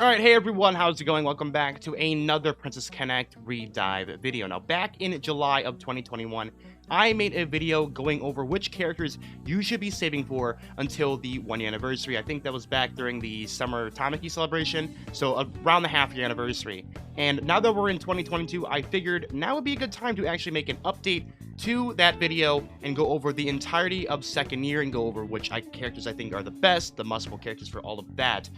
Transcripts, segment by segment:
Alright, hey everyone, how's it going? Welcome back to another Princess Connect Redive video. Now, back in July of 2021, I made a video going over which characters you should be saving for until the 1 year anniversary. I think that was back during the Summer Tamaki celebration, so around the half-year anniversary. And now that we're in 2022, I figured now would be a good time to actually make an update to that video and go over the entirety of second year and go over which characters I think are the best, the must-pull characters for all of that.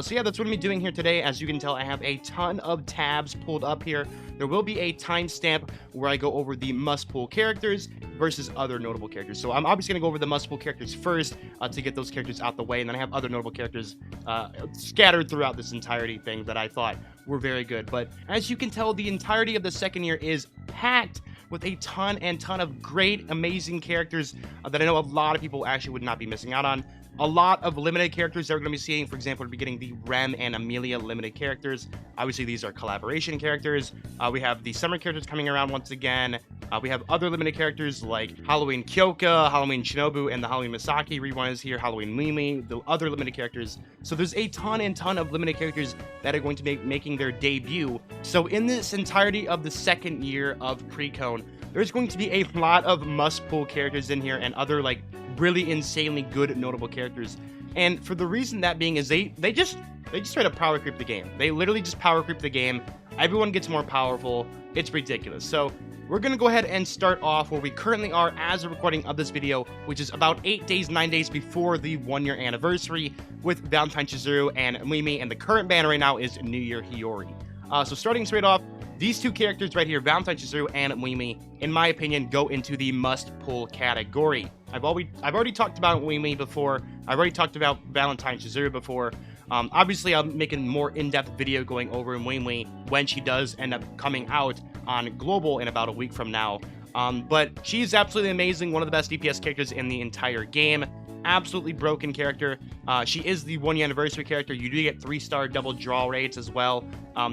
So yeah, that's what I'm doing here today. As you can tell, I have a ton of tabs pulled up here. There will be a timestamp where I go over the must-pull characters versus other notable characters. So I'm obviously going to go over the must-pull characters first to get those characters out the way, and then I have other notable characters scattered throughout this entirety thing that I thought were very good. But as you can tell, the entirety of the second year is packed with a ton of great, amazing characters that I know a lot of people actually would not be missing out on. A lot of limited characters that we're going to be seeing. For example, we'll be getting the Rem and Amelia limited characters. Obviously, these are collaboration characters. We have the summer characters coming around once again. We have other limited characters like Halloween Kyoka, Halloween Shinobu, and the Halloween Misaki rerun is here. Halloween Mimi, the other limited characters. So there's a ton of limited characters that are going to be making their debut. So in this entirety of the second year of Priconne, there's going to be a lot of must-pull characters in here and other really insanely good notable characters. And for the reason that being is they just try to power creep the game. They literally just power creep the game. Everyone gets more powerful. It's ridiculous. So we're gonna go ahead and start off where we currently are as a recording of this video, which is about 9 days before the 1 year anniversary with Valentine Chizuru and Mimi, and the current banner right now is New Year Hiyori. So starting straight off, these two characters right here, Valentine Chizuru and Mimi, in my opinion, go into the must-pull category. I've already talked about Mimi before. I've already talked about Valentine Chizuru before. Obviously, I'm making more in-depth video going over Mimi when she does end up coming out on Global in about a week from now. But she's absolutely amazing, one of the best DPS characters in the entire game. Absolutely broken character. She is the 1 year anniversary character. You do get 3-star double draw rates as well,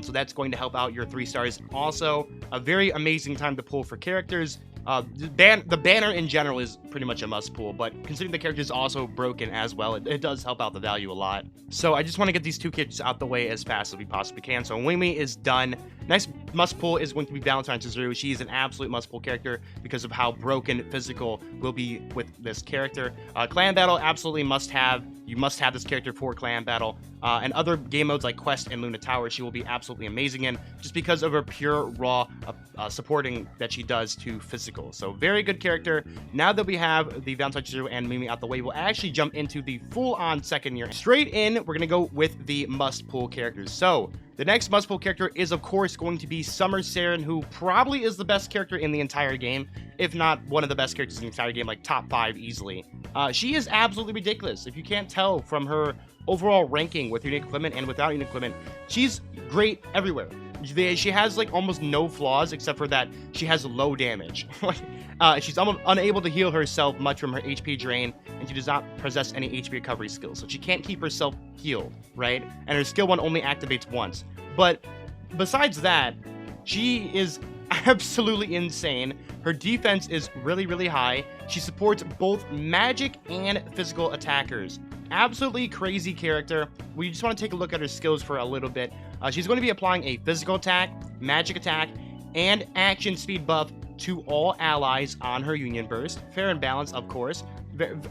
so that's going to help out your 3 stars. Also, a very amazing time to pull for characters. The banner in general is pretty much a must pull, but considering the character is also broken as well, it does help out the value a lot. So I just want to get these two characters out the way as fast as we possibly can. So Mimi is done. Next must pull is going to be Valentine Chizuru. She's an absolute must pull character because of how broken physical will be with this character. Clan Battle, absolutely must have. You must have this character for Clan Battle. And other game modes like Quest and Luna Tower, she will be absolutely amazing in, just because of her pure raw supporting that she does to physical. So very good character. Now that we have the Valentine Chizuru and Mimi out the way, we'll actually jump into the full-on second year. Straight in, we're going to go with the must-pull characters. So the next must-pull character is, of course, going to be Summer Saren, who probably is the best character in the entire game, if not one of the best characters in the entire game, like top 5 easily. She is absolutely ridiculous. If you can't tell from her overall ranking with unique equipment and without unique equipment, she's great everywhere. She has almost no flaws except for that she has low damage. She's almost unable to heal herself much from her HP drain, and she does not possess any HP recovery skills, so she can't keep herself healed, right? And her skill 1 only activates once. But besides that, she is absolutely insane. Her defense is really high. She supports both magic and physical attackers. Absolutely crazy character. We just want to take a look at her skills for a little bit. She's going to be applying a physical attack, magic attack, and action speed buff to all allies on her Union Burst. Fair and balanced, of course.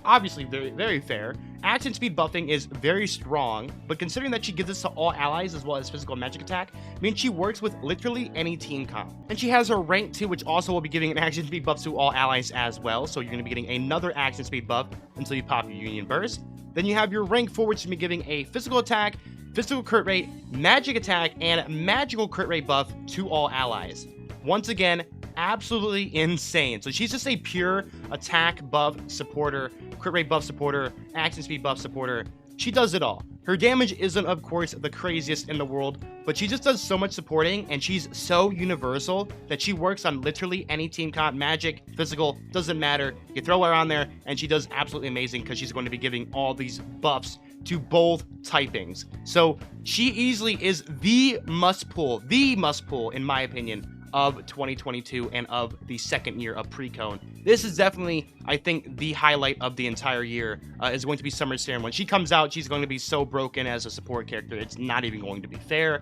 Obviously, very fair. Action speed buffing is very strong, but considering that she gives this to all allies as well as physical and magic attack, means she works with literally any team comp. And she has her rank 2, which also will be giving an action speed buff to all allies as well, so you're going to be getting another action speed buff until you pop your Union Burst. Then you have your rank 4, which is going to be giving a physical attack, physical crit rate, magic attack, and magical crit rate buff to all allies. Once again, absolutely insane. So she's just a pure attack buff supporter, crit rate buff supporter, action speed buff supporter. She does it all. Her damage isn't, of course, the craziest in the world, but she just does so much supporting, and she's so universal that she works on literally any team comp. Magic, physical, doesn't matter. You throw her on there, and she does absolutely amazing because she's going to be giving all these buffs to both typings. So she easily is the must pull, in my opinion, of 2022 and of the second year of Priconne. This is definitely, I think, the highlight of the entire year is going to be Summer Saren. When she comes out, she's going to be so broken as a support character. It's not even going to be fair.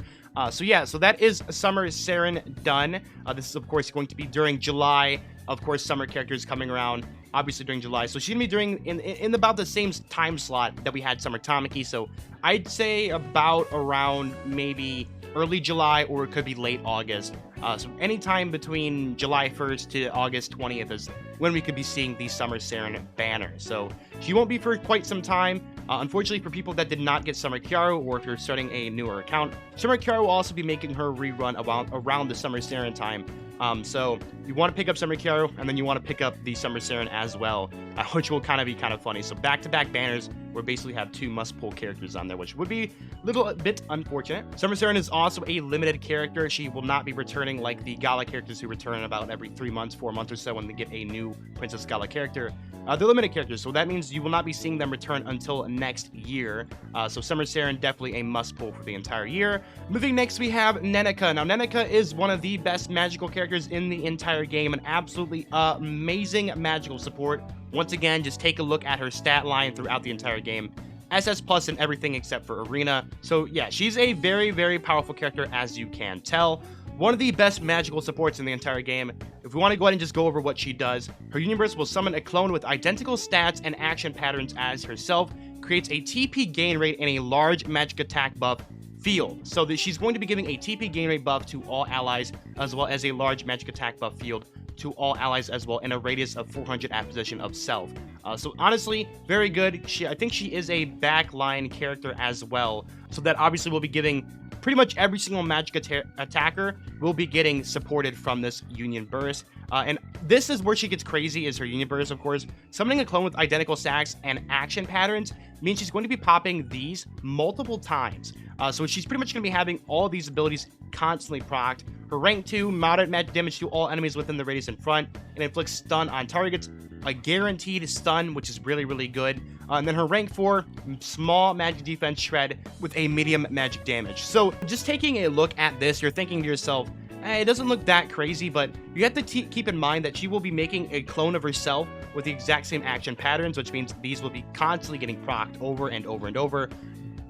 So that is Summer Saren done. This is, of course, going to be during July. Of course, summer characters coming around, obviously during July. So she's gonna be during in about the same time slot that we had Summer Tamaki. So I'd say about around maybe early July, or it could be late August. So anytime between July 1st to August 20th is when we could be seeing the Summer Saren banner. So she won't be for quite some time. Unfortunately, for people that did not get Summer Kiaru, or if you're starting a newer account, Summer Kiaru will also be making her rerun around the Summer Saren time. So you want to pick up Summer Kiaru, and then you want to pick up the Summer Saren as well, which will kind of be kind of funny. So back-to-back banners, where basically have two must-pull characters on there, which would be a little bit unfortunate. Summer Saren is also a limited character. She will not be returning like the Gala characters who return about every 3 months, 4 months or so when they get a new Princess Gala character. They're limited characters, so that means you will not be seeing them return until next year. So Summer Saren, definitely a must-pull for the entire year. Moving next, we have Nenica. Now, Nenica is one of the best magical characters in the entire game, an absolutely amazing magical support. Once again, just take a look at her stat line throughout the entire game. SS plus in everything except for Arena. So yeah, she's a very, very powerful character, as you can tell. One of the best magical supports in the entire game. If we want to go ahead and just go over what she does, her universe will summon a clone with identical stats and action patterns as herself, creates a TP gain rate and a large magic attack buff field. So that she's going to be giving a TP gain rate buff to all allies, as well as a large magic attack buff field to all allies as well, in a radius of 400 at position of self. So honestly, very good. I think she is a backline character as well. So that obviously will be giving pretty much every single magic attacker will be getting supported from this Union Burst. And this is where she gets crazy, is her Union Burst, of course. Summoning a clone with identical stacks and action patterns means she's going to be popping these multiple times. So she's pretty much going to be having all these abilities constantly procced. Her rank 2, moderate magic damage to all enemies within the radius in front, and inflicts stun on targets. A guaranteed stun, which is really, really good. And then her rank 4, small magic defense shred with a medium magic damage. So just taking a look at this, you're thinking to yourself, hey, it doesn't look that crazy, but you have to keep in mind that she will be making a clone of herself with the exact same action patterns, which means these will be constantly getting procced over and over and over,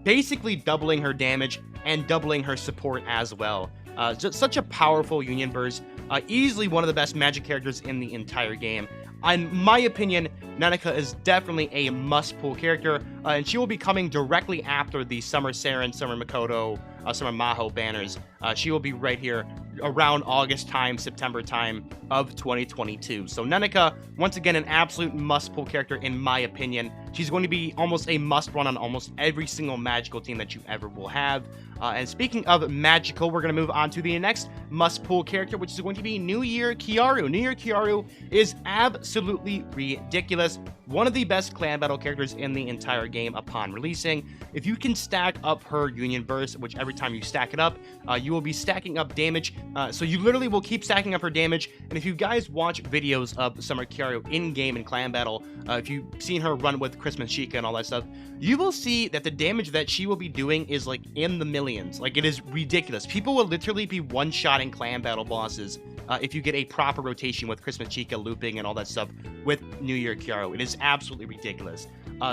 basically doubling her damage and doubling her support as well. Just such a powerful Union Burst, easily one of the best magic characters in the entire game. In my opinion, Nenica is definitely a must-pull character, and she will be coming directly after the Summer Saren, Summer Makoto, Summer Maho banners. She will be right here around August time, September time of 2022. So Nenica, once again, an absolute must-pull character in my opinion. She's going to be almost a must-run on almost every single magical team that you ever will have. And speaking of magical, we're going to move on to the next must-pull character, which is going to be New Year Kiaru. New Year Kiaru is absolutely ridiculous. One of the best clan battle characters in the entire game upon releasing. If you can stack up her Union Burst, which every time you stack it up, you will be stacking up damage. So you literally will keep stacking up her damage. And if you guys watch videos of Summer Kiaru in-game and clan battle, if you've seen her run with Christmas Chica and all that stuff, you will see that the damage that she will be doing is like in the millions. Like, it is ridiculous. People will literally be one-shotting clan battle bosses if you get a proper rotation with Christmas Chica looping and all that stuff with New Year Kiaru. It is absolutely ridiculous.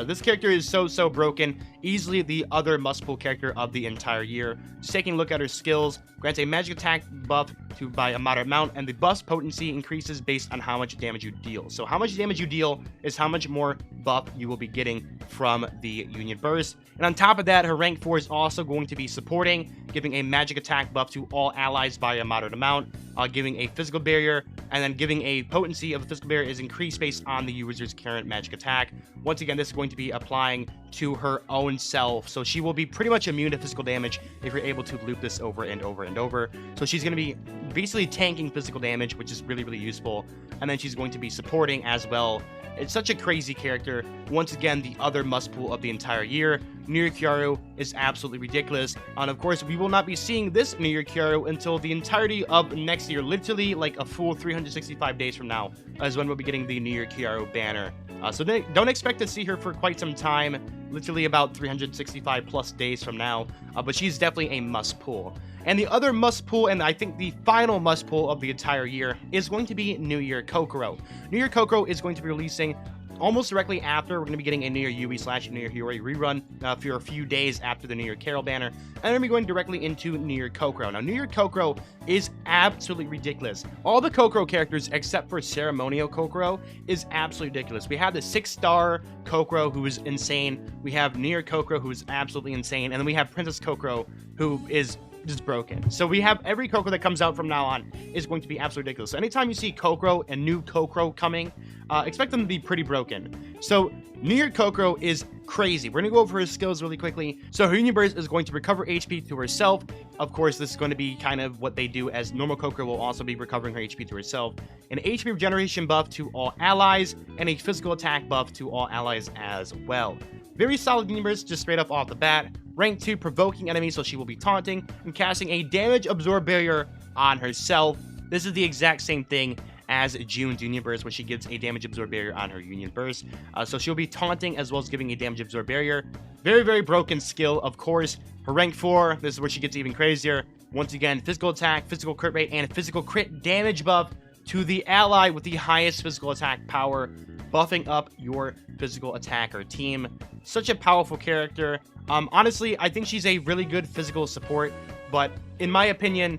This character is so broken. Easily the other must-pull character of the entire year. Just taking a look at her skills, grants a magic attack buff by a moderate amount, and the buff's potency increases based on how much damage you deal. So how much damage you deal is how much more buff you will be getting from the Union Burst. And on top of that, her rank 4 is also going to be supporting, giving a magic attack buff to all allies by a moderate amount, giving a physical barrier, and then giving a potency of the physical barrier is increased based on the user's current magic attack. Once again, this is going to be applying to her own self, so she will be pretty much immune to physical damage if you're able to loop this over and over and over. So she's going to be basically tanking physical damage, which is really useful, and then she's going to be supporting as well. It's such a crazy character. Once again, the other must-pull of the entire year. New Year Kiaru is absolutely ridiculous. And of course, we will not be seeing this New Year Kiaru until the entirety of next year. Literally, like a full 365 days from now is when we'll be getting the New Year Kiaru banner. So don't expect to see her for quite some time. literally about 365 plus days from now, but she's definitely a must pull. And the other must pull, and I think the final must pull of the entire year, is going to be New Year Kokoro. New Year Kokoro is going to be releasing almost directly after. We're going to be getting a New Year Yui / New Year Hiyori rerun for a few days after the New Year Carol banner, and we're going to be going directly into New Year Kokoro. Now, New Year Kokoro is absolutely ridiculous. All the Kokoro characters, except for Ceremonial Kokoro, is absolutely ridiculous. We have the 6-star Kokoro, who is insane. We have New Year Kokoro, who is absolutely insane. And then we have Princess Kokoro, who is just broken. So we have every Kokoro that comes out from now on is going to be absolutely ridiculous. So anytime you see Kokoro and new Kokoro coming, expect them to be pretty broken. So New Year Kokoro is crazy. We're going to go over her skills really quickly. So her Union Burst is going to recover HP to herself. Of course, this is going to be kind of what they do, as normal Kokoro will also be recovering her HP to herself. An HP regeneration buff to all allies, and a physical attack buff to all allies as well. Very solid Union Burst just straight up off the bat. Rank 2, provoking enemies, so she will be taunting and casting a damage absorb barrier on herself. This is the exact same thing as June's Union Burst, where she gives a damage absorb barrier on her Union Burst. So she'll be taunting as well as giving a damage absorb barrier. Very, very broken skill, of course. Her rank 4, this is where she gets even crazier. Once again, physical attack, physical crit rate, and physical crit damage buff to the ally with the highest physical attack power, buffing up your physical attacker team. Such a powerful character. Honestly, I think she's a really good physical support, but in my opinion,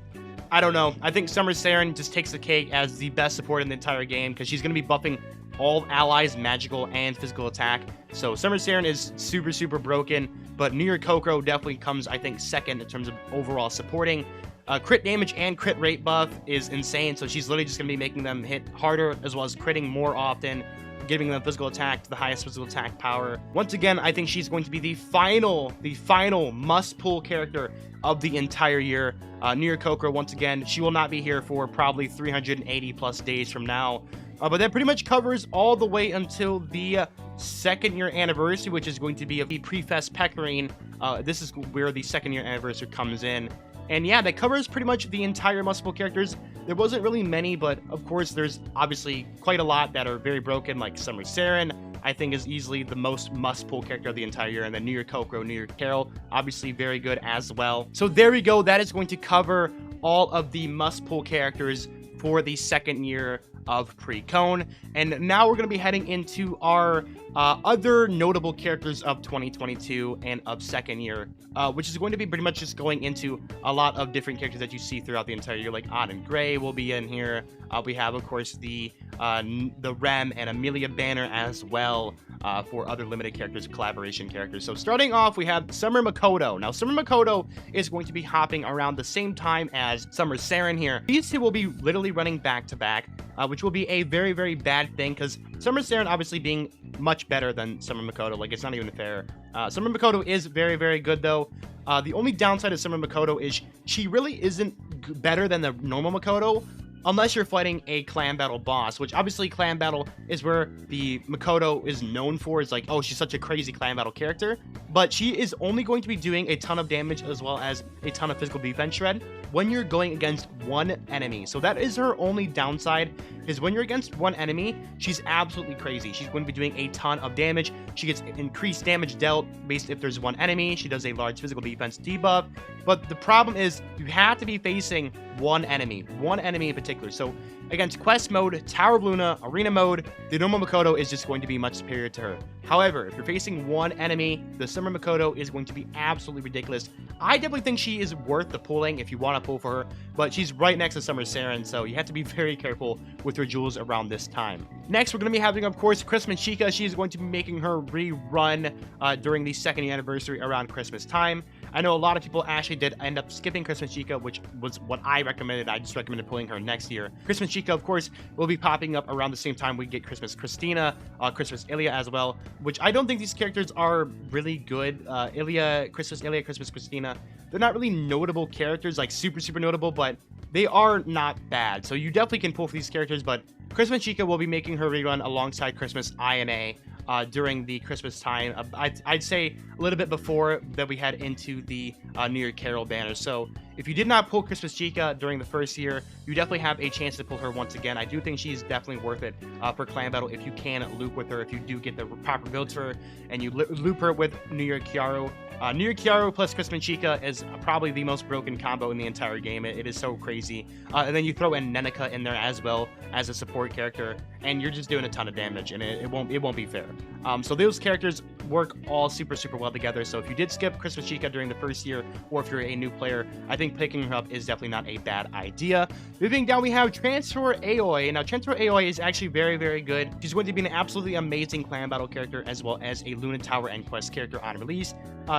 I don't know. I think Summer Saren just takes the cake as the best support in the entire game, because she's going to be buffing all allies' magical and physical attack. So Summer Saren is super, super broken, but New Year Kokoro definitely comes, I think, second in terms of overall supporting. Crit damage and crit rate buff is insane, so she's literally just going to be making them hit harder as well as critting more often, giving them physical attack to the highest physical attack power. Once again, I think she's going to be the final must-pull character of the entire year. New Year Kokoro, once again, she will not be here for probably 380 plus days from now. But that pretty much covers all the way until the second year anniversary, which is going to be a pre-fest Pecorine. This is where the second year anniversary comes in. And yeah, that covers pretty much the entire must-pull characters. There wasn't really many, but of course there's obviously quite a lot that are very broken, like Summer Saren, I think is easily the most must-pull character of the entire year, and then New Year Kokoro, New Year Carol, obviously very good as well. So there we go, that is going to cover all of the must-pull characters for the second year of Priconne. And now we're going to be heading into our other notable characters of 2022 and of second year, which is going to be pretty much just going into a lot of different characters that you see throughout the entire year, like Odd and Gray will be in here. We have, of course, the Rem and Amelia banner as well, for other limited characters, collaboration characters. So starting off, we have Summer Makoto. Now, Summer Makoto is going to be hopping around the same time as Summer Saren here. These two will be literally running back to back, which will be a very, very bad thing, because Summer Saren obviously being much better than Summer Makoto. Like, it's not even fair. Summer Makoto is very, very good, though. The only downside of Summer Makoto is she really isn't better than the normal Makoto, unless you're fighting a clan battle boss, which obviously clan battle is where the Makoto is known for. Is like, oh, she's such a crazy clan battle character, but she is only going to be doing a ton of damage as well as a ton of physical defense shred when you're going against one enemy. So that is her only downside, is when you're against one enemy, she's absolutely crazy. She's going to be doing a ton of damage. She gets increased damage dealt based if there's one enemy. She does a large physical defense debuff, but the problem is you have to be facing one enemy in particular. So against quest mode, Tower of Luna, arena mode, the normal Makoto is just going to be much superior to her. However, if you're facing one enemy, the Summer Makoto is going to be absolutely ridiculous. I definitely think she is worth the pulling if you want to pull for her, but she's right next to Summer Saren, so you have to be very careful with her jewels around this time. Next, we're going to be having, of course, Christmas Chica. She's going to be making her rerun during the second anniversary around Christmas time. I know a lot of people actually did end up skipping Christmas Chica, which was what I recommended. I just recommended pulling her next year. Christmas Chica, of course, will be popping up around the same time we get Christmas Christina, Christmas Ilya as well, which I don't think these characters are really good. Christmas Christina, they're not really notable characters, like super, super notable, but they are not bad. So you definitely can pull for these characters, but Christmas Chica will be making her rerun alongside Christmas INA during the Christmas time. I'd say a little bit before that we head into the New Year Carol banner. So if you did not pull Christmas Chica during the first year, you definitely have a chance to pull her once again. I do think she's definitely worth it for clan battle if you can loop with her, if you do get the proper builds for her, and you loop her with New Year Kiaru. New Year Kiaru plus Christmas Chica is probably the most broken combo in the entire game. It is so crazy. And then you throw in Nenica in there as well as a support character, and you're just doing a ton of damage, and it won't be fair. So those characters work all super well together. So if you did skip Christmas Chica during the first year, or if you're a new player, I think picking her up is definitely not a bad idea. Moving down, we have Transfer Aoi. Now, Transfer Aoi is actually very good. She's going to be an absolutely amazing clan battle character, as well as a Luna Tower and quest character on release.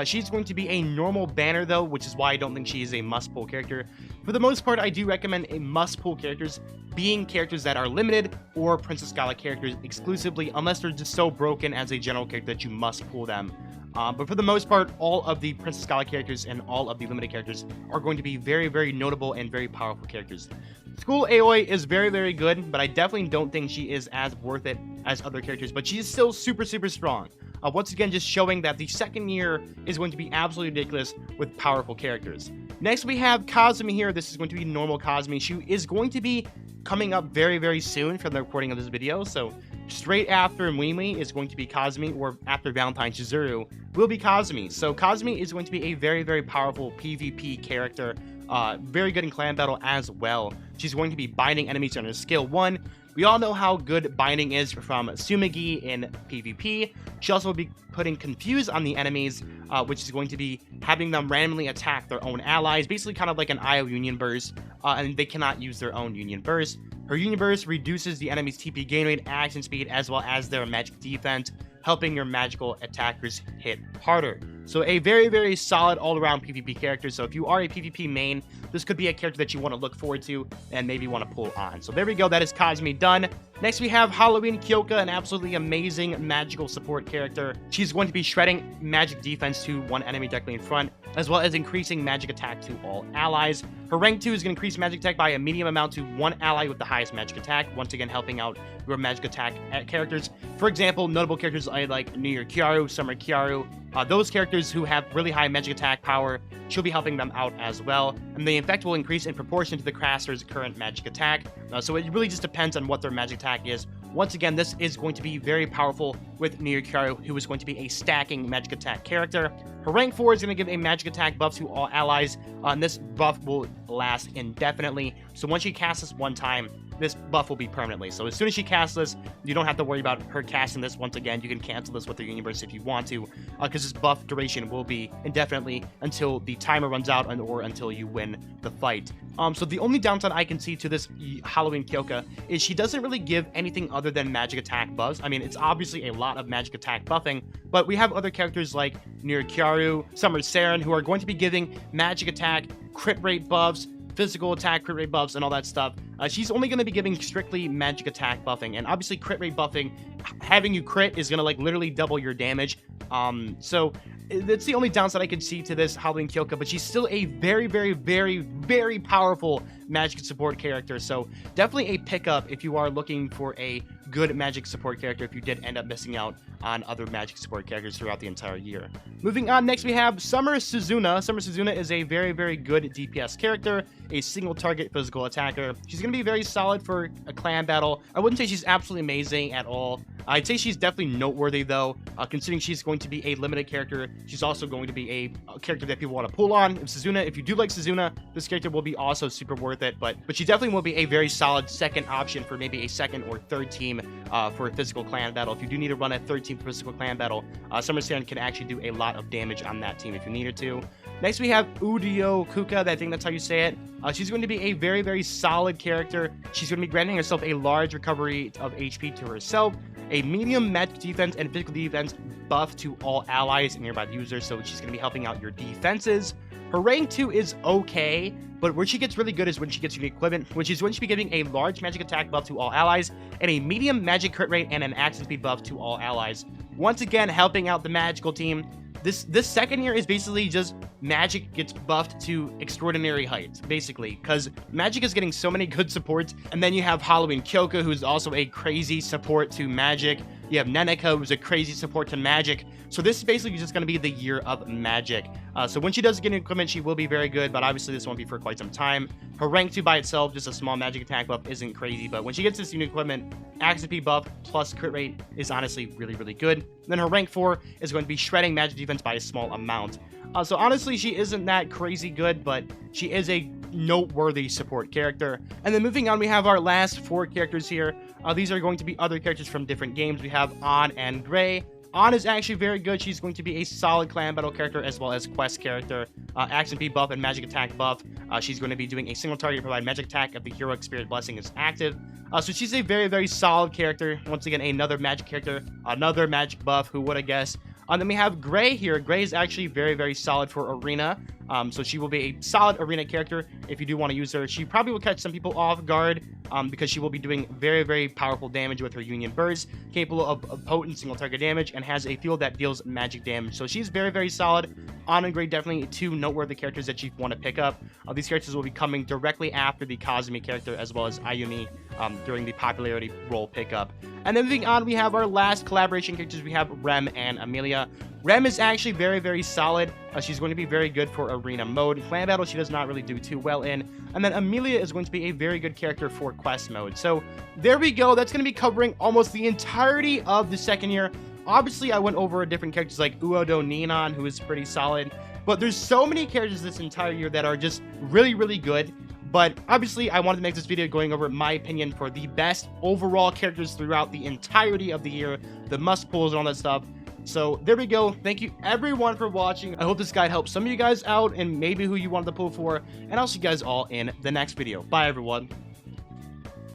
She's going to be a normal banner though, which is why I don't think she is a must-pull character. For the most part, I do recommend a must-pull characters being characters that are limited or Princess Gala characters exclusively, unless they're just so broken as a general character that you must pull them. But for the most part, all of the Princess Gala characters and all of the limited characters are going to be very notable and very powerful characters. School Aoi is very good, but I definitely don't think she is as worth it as other characters, but she is still super strong. Once again, just showing that the second year is going to be absolutely ridiculous with powerful characters. Next, we have Cosme here. This is going to be normal Cosme. She is going to be coming up very soon from the recording of this video, so straight after Mimi is going to be Cosme, or after Valentine Chizuru will be Cosme. So Cosme is going to be a very powerful PvP character, very good in clan battle as well. She's going to be binding enemies on her skill 1. We all know how good binding is from Sumagi in PvP. She also will be putting Confuse on the enemies, which is going to be having them randomly attack their own allies, basically kind of like an IO Union Burst, and they cannot use their own Union Burst. Her Union Burst reduces the enemy's TP gain rate, action speed, as well as their magic defense, helping your magical attackers hit harder. So a very solid all-around PvP character. So if you are a PvP main, this could be a character that you want to look forward to and maybe want to pull on. So there we go, that is Cosme done. Next we have Halloween Kyoka, an absolutely amazing magical support character. She's going to be shredding magic defense to one enemy directly in front, as well as increasing magic attack to all allies. Her rank 2 is going to increase magic attack by a medium amount to one ally with the highest magic attack, once again helping out your magic attack characters. For example, notable characters like New Year Kiaru, Summer Kiaru, those characters who have really high magic attack power, she'll be helping them out as well. And the effect will increase in proportion to the caster's current magic attack. So it really just depends on what their magic attack is. Once again, this is going to be very powerful with New Year Kiaru, who is going to be a stacking magic attack character. Her rank 4 is going to give a magic attack buff to all allies, and this buff will last indefinitely. So once she casts this one time, this buff will be permanently. So as soon as she casts this, you don't have to worry about her casting this once again. You can cancel this with the universe if you want to, because this buff duration will be indefinitely until the timer runs out or until you win the fight. So the only downside I can see to this Halloween Kyoka is she doesn't really give anything other than magic attack buffs. I mean, it's obviously a lot of magic attack buffing, but we have other characters like Nier Kiaru, Summer Saren, who are going to be giving magic attack, crit rate buffs, physical attack, crit rate buffs, and all that stuff. She's only going to be giving strictly magic attack buffing, and obviously crit rate buffing, having you crit is going to like literally double your damage. So that's the only downside I can see to this Halloween Kyoka, but she's still a very powerful magic support character. So definitely a pickup if you are looking for a good magic support character if you did end up missing out on other magic support characters throughout the entire year. Moving on, next we have Summer Suzuna. Summer Suzuna is a very good DPS character, a single target physical attacker. She's going to be very solid for a clan battle. I wouldn't say she's absolutely amazing at all. I'd say she's definitely noteworthy though, considering she's going to be a limited character. She's also going to be a character that people want to pull on. If you do like Suzuna, this character will be also super worth it, but she definitely will be a very solid second option for maybe a second or third team for a physical clan battle. If you do need to run a third team physical clan battle, Summer Saren can actually do a lot of damage on that team if you need her to. Next we have Udio Kuka, I think that's how you say it. She's going to be a very solid character. She's going to be granting herself a large recovery of HP to herself, a medium magic defense and physical defense buff to all allies and nearby users, so she's going to be helping out your defenses. Her rank 2 is okay, but where she gets really good is when she gets unique equipment, which is when she'll be giving a large magic attack buff to all allies and a medium magic crit rate and an action speed buff to all allies. Once again, helping out the magical team. This second year is basically just magic gets buffed to extraordinary heights, basically, because magic is getting so many good supports, and then you have Halloween Kyoka, who's also a crazy support to magic. You have Nenica, who's a crazy support to magic. So this is basically just going to be the year of magic. So when she does get equipment, she will be very good, but obviously this won't be for quite some time. Her rank 2 by itself, just a small magic attack buff, isn't crazy, but when she gets this new equipment, accuracy buff plus crit rate is honestly really, really good. And then her rank 4 is going to be shredding magic defense by a small amount. So honestly, she isn't that crazy good, but she is a noteworthy support character. And then moving on, we have our last 4 characters here. These are going to be other characters from different games. We have On and Gray. On is actually very good. She's going to be a solid clan battle character as well as quest character. Action P buff and magic attack buff. She's going to be doing a single target to provide magic attack if the heroic spirit blessing is active. So she's a very, very solid character. Once again, another magic character, another magic buff. Who would have guessed? Then we have Gray here. Gray is actually very, very solid for arena. So she will be a solid arena character if you do want to use her. She probably will catch some people off guard because she will be doing very, very powerful damage with her Union Burst, capable of potent single target damage, and has a field that deals magic damage. So she's very, very solid. On and Gray, definitely 2 noteworthy characters that you want to pick up. These characters will be coming directly after the Kazumi character as well as Ayumi during the popularity role pickup. And then moving on, we have our last collaboration characters. We have Rem and Amelia. Rem is actually very, very solid. She's going to be very good for arena mode. Clan battle, she does not really do too well in. And then Amelia is going to be a very good character for quest mode. So there we go. That's going to be covering almost the entirety of the second year. Obviously, I went over different characters like Uodo Ninon, who is pretty solid. But there's so many characters this entire year that are just really, really good. But obviously, I wanted to make this video going over my opinion for the best overall characters throughout the entirety of the year, the must pulls and all that stuff. So there we go. Thank you everyone for watching. I hope this guide helped some of you guys out and maybe who you wanted to pull for. And I'll see you guys all in the next video. Bye everyone.